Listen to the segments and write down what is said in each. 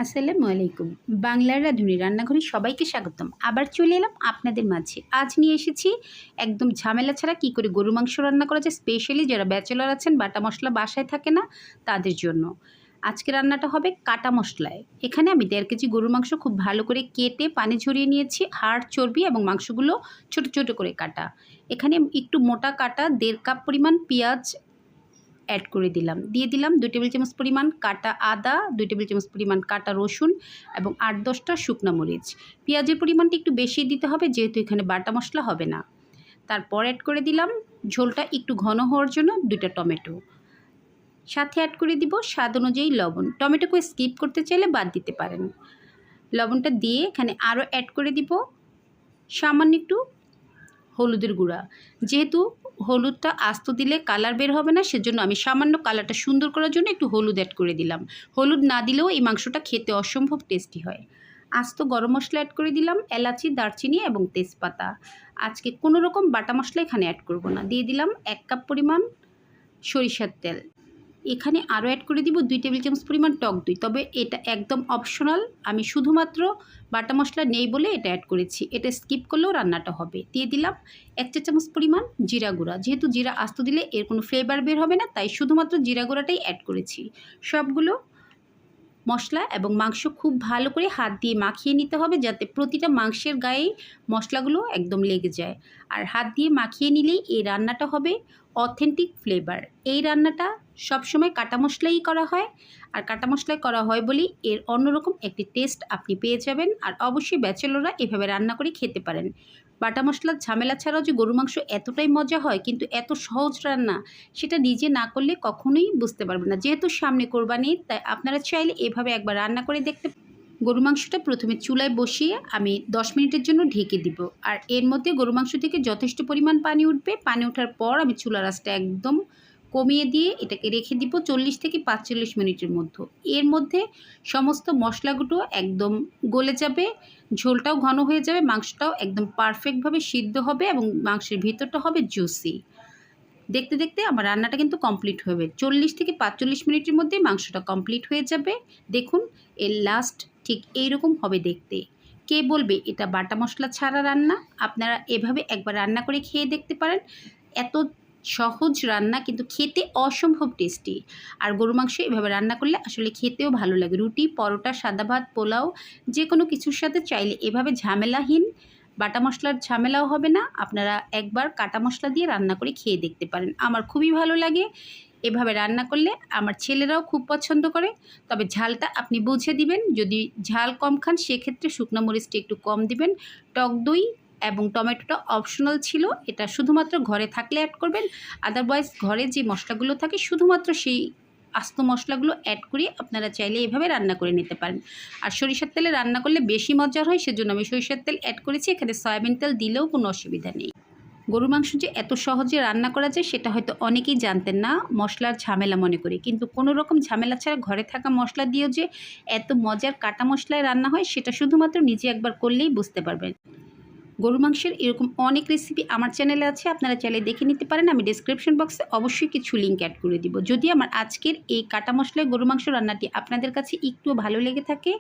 আসসালামু আলাইকুম। বাংলার রাঁধুনি রান্নাঘরে সবাইকে স্বাগতম। আবার চলে এলাম আপনাদের মাঝে। আজ নিয়ে এসেছি একদম ঝামেলা ছাড়া কী করে গরুর মাংস রান্না করা যায়, স্পেশালি যারা ব্যাচেলর আছেন, বাটা মশলা বাসায় থাকে না তাদের জন্য। আজকে রান্নাটা হবে কাটা মশলায়। এখানে আমি 1.5 কেজি গরুর মাংস খুব ভালো করে কেটে পানি ঝরিয়ে নিয়েছি। হাড়, চর্বি এবং মাংসগুলো ছোট ছোট করে কাটা। এখানে একটু মোটা কাটা 1.5 কাপ পরিমাণ পেঁয়াজ অ্যাড করে দিলাম। দিয়ে দিলাম 2 টেবিল চামচ পরিমাণ কাটা আদা, 2 টেবিল চামচ পরিমাণ কাটা রসুন এবং 8-10টা শুকনো মরিচ। পেঁয়াজের পরিমাণটা একটু বেশি দিতে হবে, যেহেতু এখানে বাটা মশলা হবে না। তারপর অ্যাড করে দিলাম ঝোলটা একটু ঘন হওয়ার জন্য 2টা টমেটো। সাথে অ্যাড করে দিব স্বাদ অনুযায়ী লবণ। টমেটোকে স্কিপ করতে চাইলে বাদ দিতে পারেন। লবণটা দিয়ে এখানে আরও অ্যাড করে দিব সামান্য একটু হলুদের গুঁড়া। যেহেতু হলুদটা আস্ত দিলে কালার বের হবে না, সেজন্য আমি সামান্য কালারটা সুন্দর করার জন্য একটু হলুদ অ্যাড করে দিলাম। হলুদ না দিলেও এই মাংসটা খেতে অসম্ভব টেস্টি হয়। আস্ত গরম মশলা অ্যাড করে দিলাম, এলাচি, দারচিনি এবং তেজপাতা। আজকে কোনো রকম বাটা মশলা এখানে অ্যাড করব না। দিয়ে দিলাম 1 কাপ পরিমাণ সরিষার তেল। এখানে আরও অ্যাড করে দিব 2 টেবিল চামচ পরিমাণ টক দই, তবে এটা একদম অপশনাল। আমি শুধুমাত্র বাটা মশলা নেই বলে এটা অ্যাড করেছি, এটা স্কিপ করলেও রান্নাটা হবে। দিয়ে দিলাম 1 চা চামচ পরিমাণ জিরা গুঁড়া। যেহেতু জিরা আস্ত দিলে এর কোনো ফ্লেভার বের হবে না, তাই শুধুমাত্র জিরা গুঁড়াটাই অ্যাড করেছি। সবগুলো মশলা এবং মাংস খুব ভালো করে হাত দিয়ে মাখিয়ে নিতে হবে, যাতে প্রতিটা মাংসের গায়ে মশলাগুলো একদম লেগে যায়। আর হাত দিয়ে মাখিয়ে নিলেই এই রান্নাটা হবে অথেন্টিক ফ্লেভার। এই রান্নাটা সবসময় কাটা মশলাই করা হয়, আর কাটা মশলায় করা হয় বলেই এর অন্যরকম একটি টেস্ট আপনি পেয়ে যাবেন। আর অবশ্যই ব্যাচেলররা এভাবে রান্না করে খেতে পারেন। বাটা মশলার ঝামেলা ছাড়াও যে গরু মাংস এতটাই মজা হয়, কিন্তু এত সহজ রান্না, সেটা নিজে না করলে কখনোই বুঝতে পারবেন না। যেহেতু সামনে কোরবানি, তাই আপনারা চাইলে এভাবে একবার রান্না করে দেখতে। গরু মাংসটা প্রথমে চুলায় বসিয়ে আমি 10 মিনিটের জন্য ঢেকে দিব। আর এর মধ্যে গরু মাংস থেকে যথেষ্ট পরিমাণ পানি উঠবে। পানি ওঠার পর আমি চুলার আঁচটা একদম কমিয়ে দিয়ে এটাকে রেখে দিব 40 থেকে 45 মিনিটের মধ্যে। এর মধ্যে সমস্ত মশলাগুলো একদম গলে যাবে, ঝোলটাও ঘন হয়ে যাবে, মাংসটাও একদম পারফেক্টভাবে সিদ্ধ হবে এবং মাংসের ভিতরটা হবে জুসি। দেখতে দেখতে আমার রান্নাটা কিন্তু কমপ্লিট হবে। 40 থেকে 45 মিনিটের মধ্যে মাংসটা কমপ্লিট হয়ে যাবে। দেখুন, এর লাস্ট ঠিক এইরকম হবে দেখতে। কে বলবে এটা বাটা মশলা ছাড়া রান্না? আপনারা এভাবে একবার রান্না করে খেয়ে দেখতে পারেন। এত সহজ রান্না, কিন্তু খেতে অসম্ভব টেস্টি। আর গরু মাংস এভাবে রান্না করলে আসলে খেতেও ভালো লাগে। রুটি, পরোটা, সাদা ভাত, পোলাও, যে কোনো কিছুর সাথে চাইলে এভাবে ঝামেলাহীন, বাটা মশলার ঝামেলাও হবে না। আপনারা একবার কাটা মশলা দিয়ে রান্না করে খেয়ে দেখতে পারেন। আমার খুবই ভালো লাগে এভাবে রান্না করলে। আমার ছেলেরাও খুব পছন্দ করে। তবে ঝালটা আপনি বুঝে দিবেন। যদি ঝাল কম খান, সেক্ষেত্রে শুকনো মরিচটা একটু কম দিবেন। টক দই এবং টমেটোটা অপশনাল ছিল, এটা শুধুমাত্র ঘরে থাকলে অ্যাড করবেন। আদারওয়াইজ ঘরে যে মশলাগুলো থাকে শুধুমাত্র সেই আস্ত মশলাগুলো অ্যাড করে আপনারা চাইলে এভাবে রান্না করে নিতে পারেন। আর সরিষার তেলে রান্না করলে বেশি মজার হয়, সেজন্য আমি সরিষার তেল অ্যাড করেছি। এখানে সয়াবিন তেল দিলেও কোনো অসুবিধা নেই। গরুর মাংস যে এত সহজে রান্না করা যায়, সেটা হয়তো অনেকেই জানতেন না, মশলার ঝামেলা মনে করি। কিন্তু কোনো রকম ঝামেলা ছাড়া ঘরে থাকা মশলা দিয়েও যে এত মজার কাটা মশলায় রান্না হয়, সেটা শুধুমাত্র নিজে একবার করলেই বুঝতে পারবেন। গরু মাংসের এরকম অনেক রেসিপি আমার চ্যানেলে আছে, আপনারা চাইলে দেখে নিতে পারেন। আমি ডেসক্রিপশন বক্সে অবশ্যই কিছু লিঙ্ক অ্যাড করে দিব। যদি আমার আজকের এই কাটা মশলায় গরু মাংস রান্নাটি আপনাদের কাছে একটু ভালো লেগে থাকে,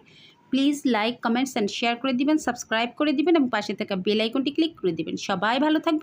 please like, comments and share করে দিবেন, সাবস্ক্রাইব করে দিবেন এবং পাশে থাকা বেল আইকনটি ক্লিক করে দিবেন। সবাই ভালো থাকবেন।